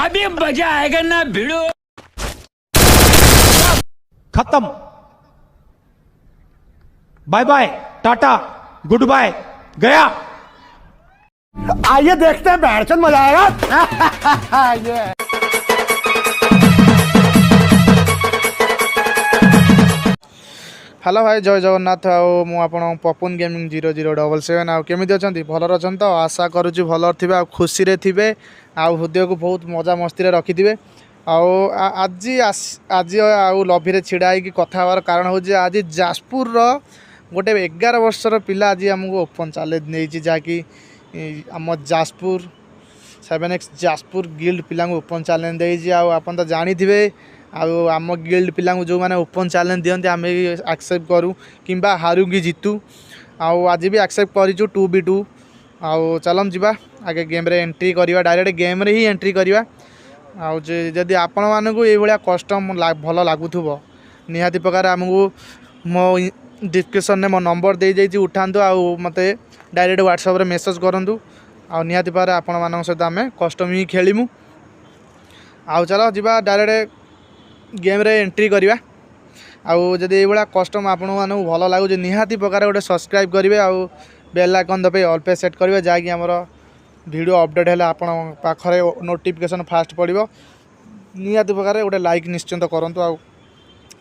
अभी मजा आएगा ना भिड़ो। खत्म, bye bye, tata, good bye, गया। आइए देखते हैं, बैठचंद मजा आएगा। ये हेलो भाई, जय जगन्नाथ। आपण पपुन गेमिंग 0077 आमी अच्छा भलर अच्छा तो आशा करुच्ची भल थे, खुशी रे थे, हृदय को बहुत मजा मस्ती रखिथे। आज आज लभी छिड़ा होगी कथा हबार कारण हूँ आज जाजपुर गोटे 11 वर्षर पिला आज आमको ओपन चैलेंज नहीं जहाँकि आम जाजपुर 7x जाजपुर गिल्ड पिला ओपन चैलेंज देती। आप तो जानी थे आम गिल्ड पिला जो मैंने ओपन चैलेंज दिखते आम एक्सेप्ट करूँ कि हारू कि जीतू। आज भी एक्सेप्ट करूँ 2v2। चलन जी आगे गेम रे एंट्री करवा, डायरेक्ट गेम रे ही एंट्री करवा। जदि आपण मानक ये कस्टम भल लगुव निहाती प्रकार आमको मो डिस्क्रिप्शन में मो नंबर दे जाइए, उठातु मत डायरेक्ट व्हाट्सएप रे मेसेज करूँ। निहाती प्रकार आपण मान सहित आम कस्टम ही खेलमु। चलो जी डायरेक्ट गेम रे एंट्री करवा। जदि ये कस्टम आपण मानक भल लगुच निहाती प्रकार गोटे सब्सक्राइब करेंगे, बेल आइकन दबे ऑल पे सेट करेंगे जहाँकि आमर वीडियो अपडेट है आपण पाखरे नोटिफिकेशन फास्ट पड़ो। निहाती प्रकार गोटे लाइक निश्चिंत करूँ।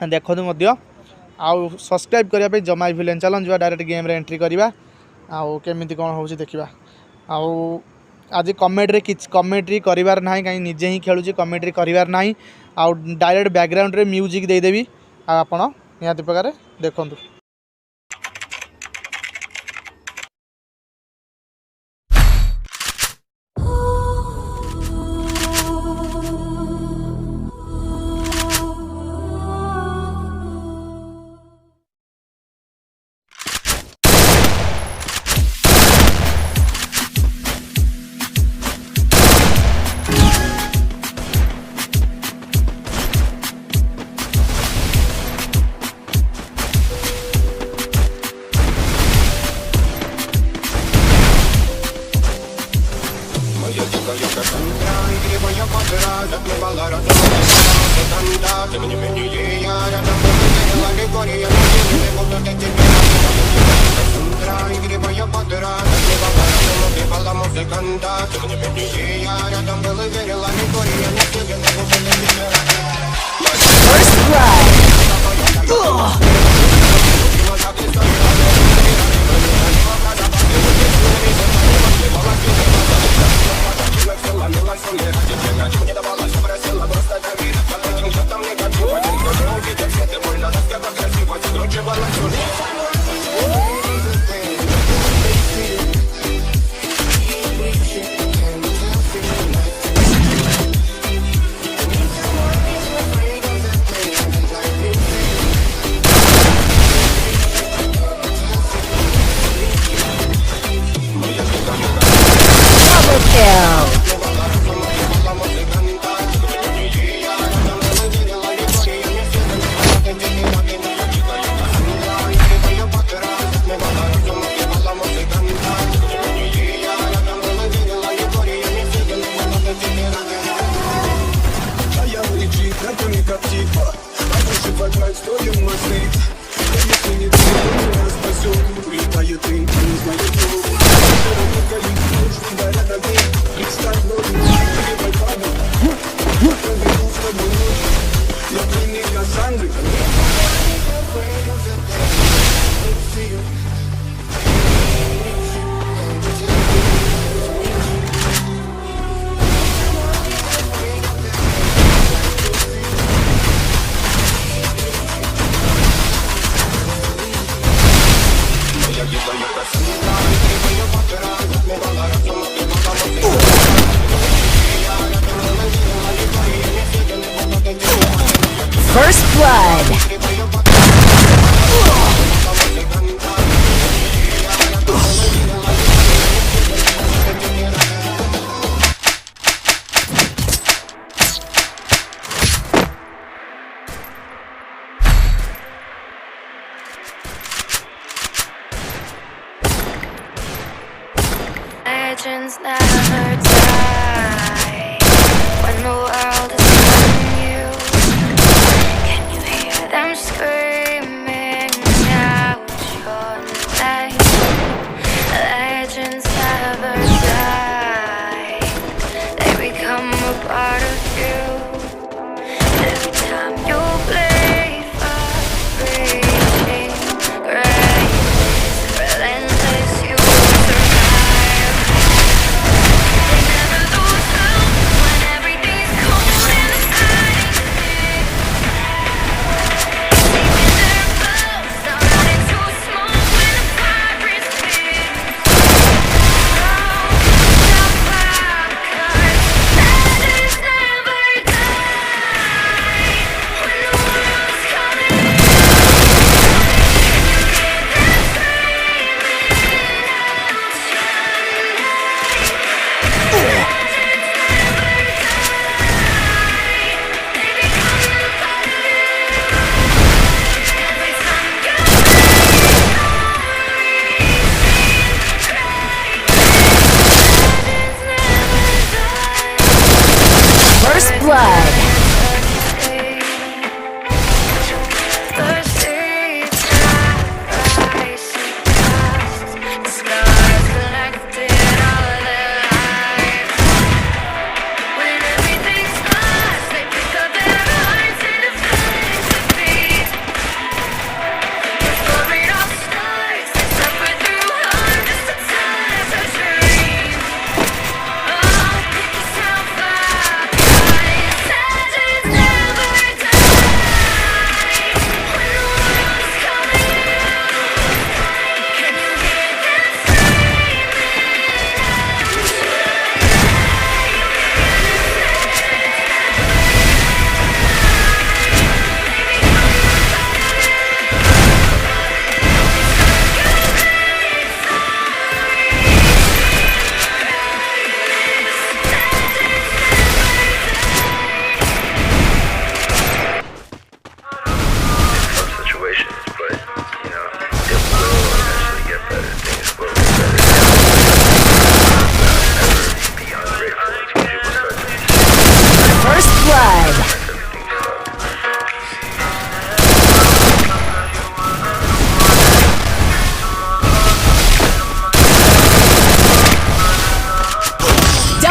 देखो सब्सक्राइब करने जमा भी चलन जी डायरेक्ट गेम रे एंट्री करवा। केमी कौन हो देखा। आज कमेंट्री किसी कमेंट्री करार ना, कहीं निजे ही खेलुची कमेंट्री करार ना। डायरेक्ट बैकग्राउंड रे म्यूजिक देदेवी। आपण निहाती प्रकार देखूँ। First blood. Legends never die when the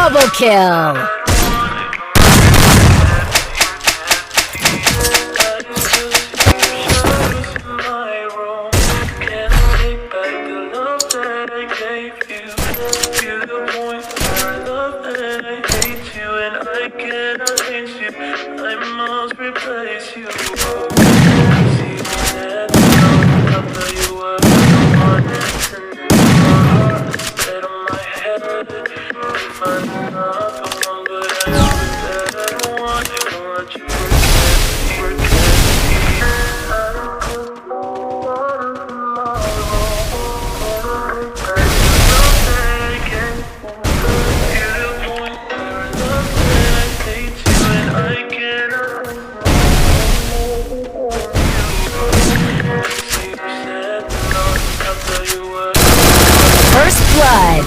Double kill. First blood.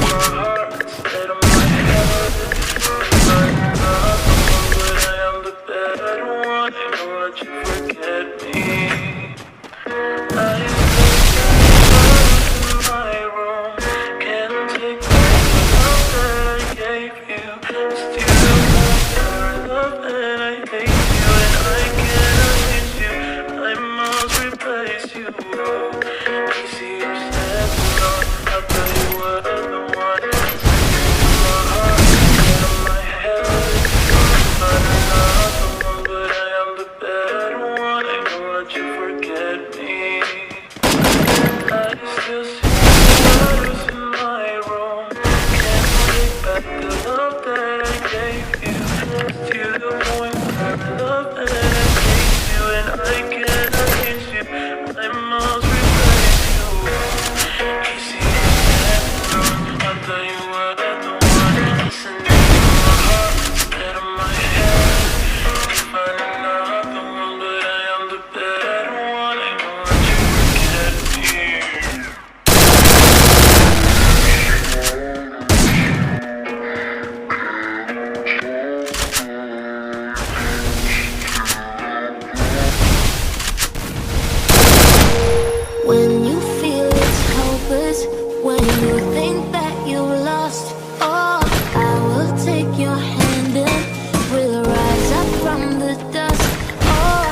When you feel it's hopeless, when you think that you lost, oh, I will take your hand and we'll rise up from the dust. Oh,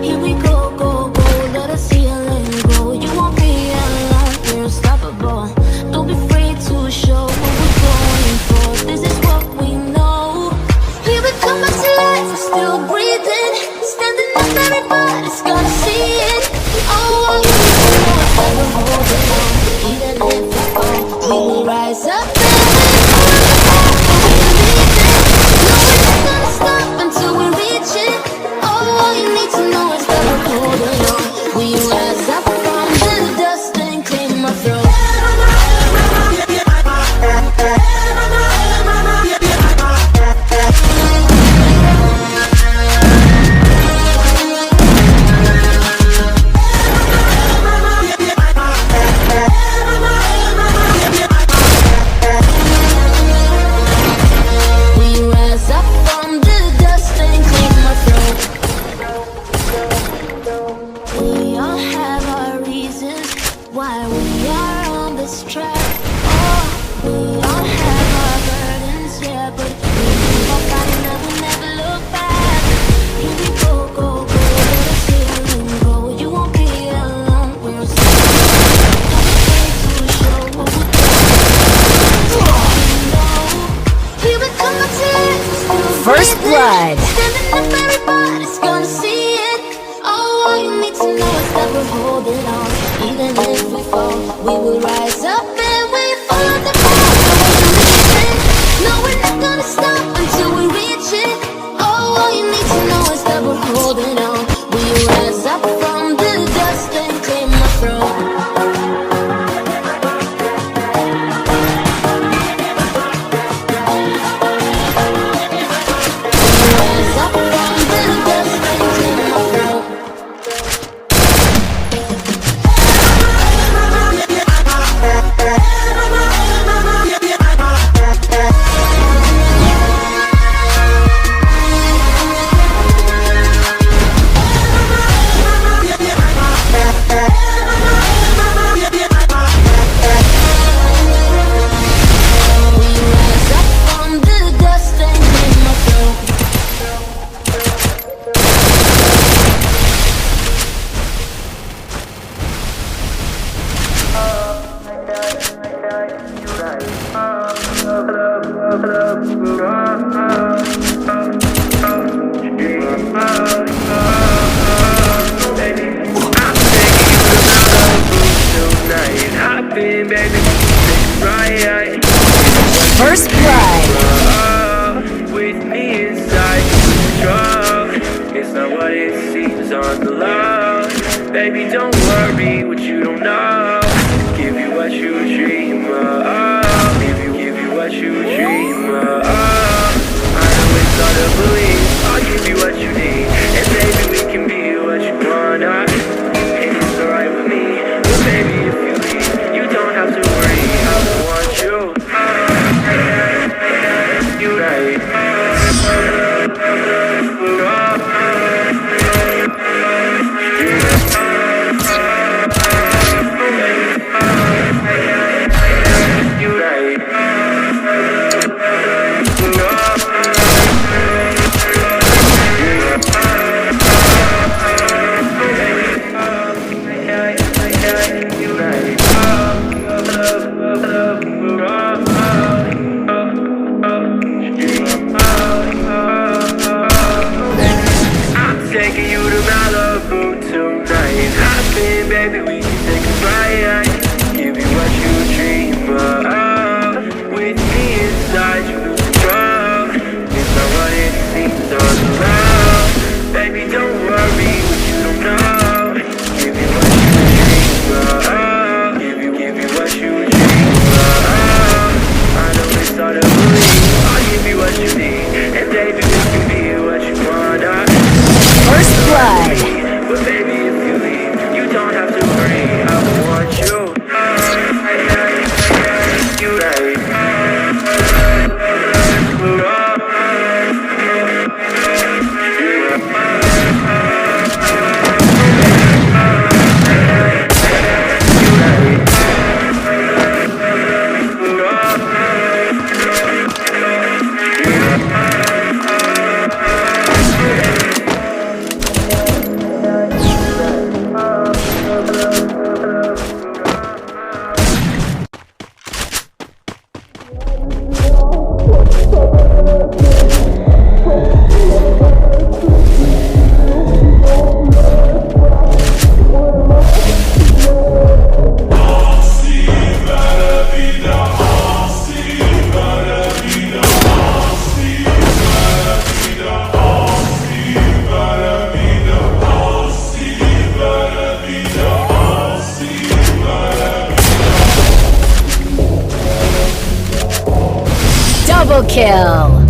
here we go, go, go, let us heal and grow. You won't be alone, we're unstoppable. Don't be afraid to show what we're going for. This is what we know. Here we come back to life, we're still breathing. Standing up, everybody's gonna see it. Oh, even if we fall, we will rise up and we're not gonna stop until we reach it. All you need to know is that we're holding on. We rise up from the dust and clean my throat. Why we are on this track. Oh, we all have our burdens, yeah, but we move on fighting that we never look back. Here we go, go, go, let us heal and grow. You won't be alone, we're so to show what we're doing. Here we come back to life. First blood. Standing up, everybody's gonna see it. Oh, all you need to know is that we're holding on. Even if we fall, we will rise up and we follow the path. No, we're not gonna stop until we reach it. Oh, all you need to know is that we're holding on. We rise up from the dust and clear my throat. First blood. With me inside control. It's not what it seems on the low. Baby, don't worry what you don't know. Give you what you dream of. Give you what you dream of. I know it's hard to believe. I'll give you what you need, and baby, we can be what you wanna. And it's alright with me, but baby, if you leave, you don't have to worry. I want you. You right. You right. You right. I'm taking you to Malibu tonight. Hop in, baby, we can take a ride. Give you what you dream of. With me inside, you lose control. It's not what it seems on the road. Baby, don't worry what you don't know. Give you what you dream of. Give you what you dream of. I know it's hard to believe. I'll give you what you need, and baby, we can be what you wanna. First blood. But baby, if you leave, you don't have to worry. I want you. You right. Double kill.